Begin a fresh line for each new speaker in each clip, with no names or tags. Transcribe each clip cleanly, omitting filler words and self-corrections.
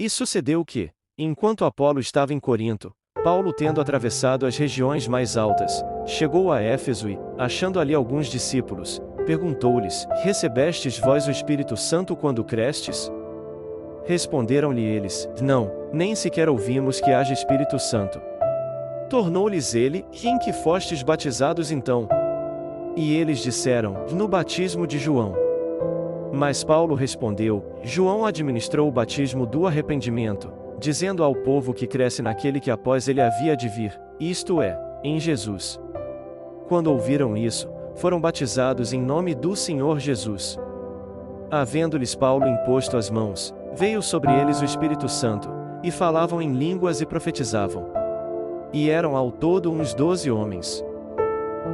E sucedeu que, enquanto Apolo estava em Corinto, Paulo, tendo atravessado as regiões mais altas, chegou a Éfeso e, achando ali alguns discípulos, perguntou-lhes: Recebestes vós o Espírito Santo quando crestes? Responderam-lhe eles: Não, nem sequer ouvimos que haja Espírito Santo. Tornou-lhes ele: Em que fostes batizados então? E eles disseram: No batismo de João. Mas Paulo respondeu: João administrou o batismo do arrependimento, dizendo ao povo que cresce naquele que após ele havia de vir, isto é, em Jesus. Quando ouviram isso, foram batizados em nome do Senhor Jesus. Havendo-lhes Paulo imposto as mãos, veio sobre eles o Espírito Santo, e falavam em línguas e profetizavam. E eram ao todo uns 12 homens.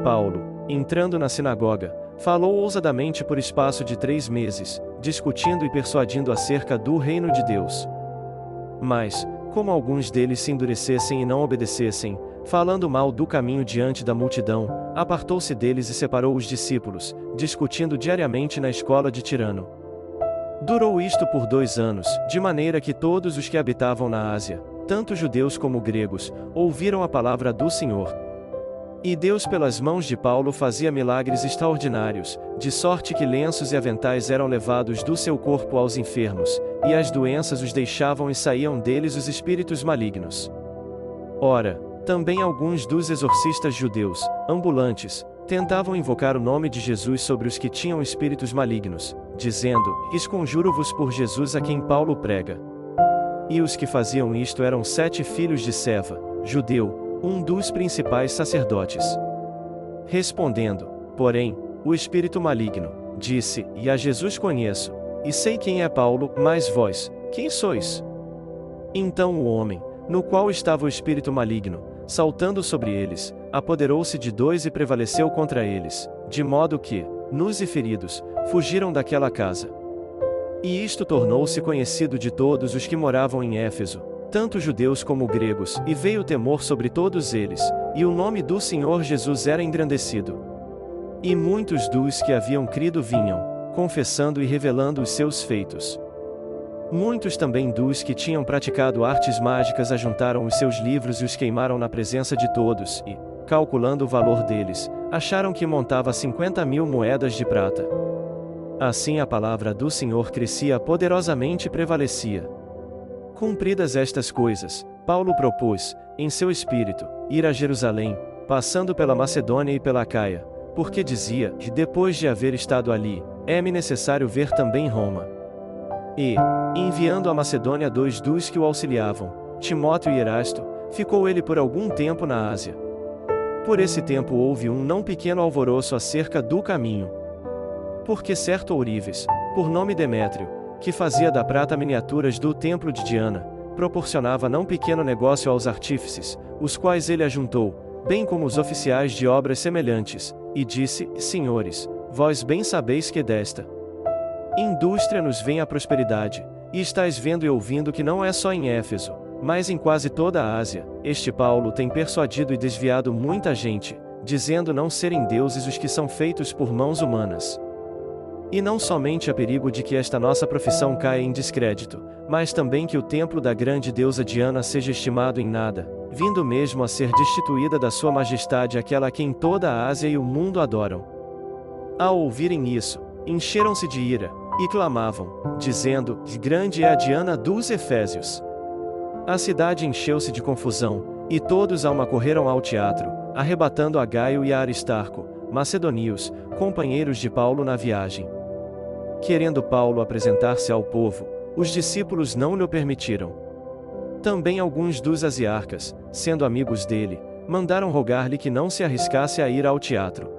Paulo, entrando na sinagoga, falou ousadamente por espaço de 3 meses, discutindo e persuadindo acerca do reino de Deus. Mas, como alguns deles se endurecessem e não obedecessem, falando mal do caminho diante da multidão, apartou-se deles e separou os discípulos, discutindo diariamente na escola de Tirano. Durou isto por 2 anos, de maneira que todos os que habitavam na Ásia, tanto judeus como gregos, ouviram a palavra do Senhor. E Deus pelas mãos de Paulo fazia milagres extraordinários, de sorte que lenços e aventais eram levados do seu corpo aos enfermos, e as doenças os deixavam e saíam deles os espíritos malignos. Ora, também alguns dos exorcistas judeus, ambulantes, tentavam invocar o nome de Jesus sobre os que tinham espíritos malignos, dizendo: Esconjuro-vos por Jesus a quem Paulo prega. E os que faziam isto eram 7 filhos de Seva, judeu, um dos principais sacerdotes. Respondendo, porém, o espírito maligno, disse: E a Jesus conheço, e sei quem é Paulo, mas vós, quem sois? Então o homem, no qual estava o espírito maligno, saltando sobre eles, apoderou-se de 2 e prevaleceu contra eles, de modo que, nus e feridos, fugiram daquela casa. E isto tornou-se conhecido de todos os que moravam em Éfeso, tanto judeus como gregos, e veio temor sobre todos eles, e o nome do Senhor Jesus era engrandecido. E muitos dos que haviam crido vinham, confessando e revelando os seus feitos. Muitos também dos que tinham praticado artes mágicas ajuntaram os seus livros e os queimaram na presença de todos, e, calculando o valor deles, acharam que montava 50.000 moedas de prata. Assim a palavra do Senhor crescia poderosamente e prevalecia. Cumpridas estas coisas, Paulo propôs, em seu espírito, ir a Jerusalém, passando pela Macedônia e pela Acaia, porque dizia que depois de haver estado ali, é-me necessário ver também Roma. E, enviando a Macedônia 2 dos que o auxiliavam, Timóteo e Erasto, ficou ele por algum tempo na Ásia. Por esse tempo houve um não pequeno alvoroço acerca do caminho. Porque certo ourives, por nome Demétrio, que fazia da prata miniaturas do templo de Diana, proporcionava não pequeno negócio aos artífices, os quais ele ajuntou, bem como os oficiais de obras semelhantes, e disse: Senhores, vós bem sabeis que desta indústria nos vem a prosperidade, e estáis vendo e ouvindo que não é só em Éfeso, mas em quase toda a Ásia, este Paulo tem persuadido e desviado muita gente, dizendo não serem deuses os que são feitos por mãos humanas. E não somente há perigo de que esta nossa profissão caia em descrédito, mas também que o templo da grande deusa Diana seja estimado em nada, vindo mesmo a ser destituída da sua majestade aquela a quem toda a Ásia e o mundo adoram. Ao ouvirem isso, encheram-se de ira, e clamavam, dizendo: Grande é a Diana dos Efésios. A cidade encheu-se de confusão, e todos alma correram ao teatro, arrebatando a Gaio e a Aristarco, macedonios, companheiros de Paulo na viagem. Querendo Paulo apresentar-se ao povo, os discípulos não lhe o permitiram. Também alguns dos asiarcas, sendo amigos dele, mandaram rogar-lhe que não se arriscasse a ir ao teatro.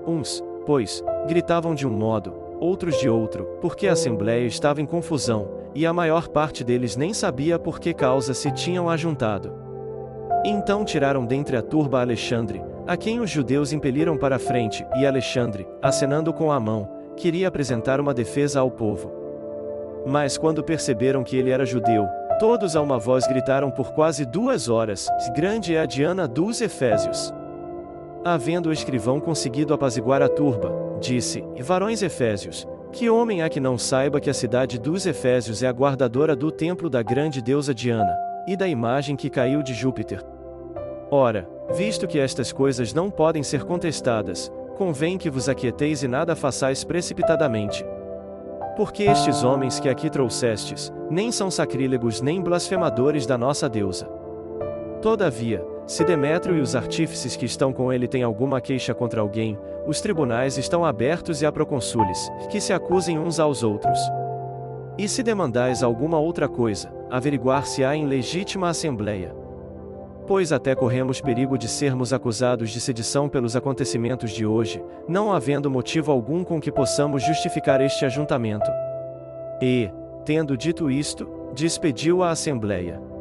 Uns, pois, gritavam de um modo, outros de outro, porque a assembleia estava em confusão, e a maior parte deles nem sabia por que causa se tinham ajuntado. Então tiraram dentre a turba Alexandre, a quem os judeus impeliram para a frente, e Alexandre, acenando com a mão, queria apresentar uma defesa ao povo. Mas quando perceberam que ele era judeu, todos a uma voz gritaram por quase 2 horas: Grande é a Diana dos Efésios. Havendo o escrivão conseguido apaziguar a turba, disse: Varões efésios, Que homem há que não saiba que a cidade dos Efésios é a guardadora do templo da grande deusa Diana, e da imagem que caiu de Júpiter? Ora, visto que estas coisas não podem ser contestadas, convém que vos aquieteis e nada façais precipitadamente. Porque estes homens que aqui trouxestes, nem são sacrílegos nem blasfemadores da nossa deusa. Todavia, se Demétrio e os artífices que estão com ele têm alguma queixa contra alguém, os tribunais estão abertos e há proconsúles, que se acusem uns aos outros. E se demandais alguma outra coisa, averiguar-se-á em legítima assembleia. Pois até corremos perigo de sermos acusados de sedição pelos acontecimentos de hoje, não havendo motivo algum com que possamos justificar este ajuntamento. E, tendo dito isto, despediu a assembleia.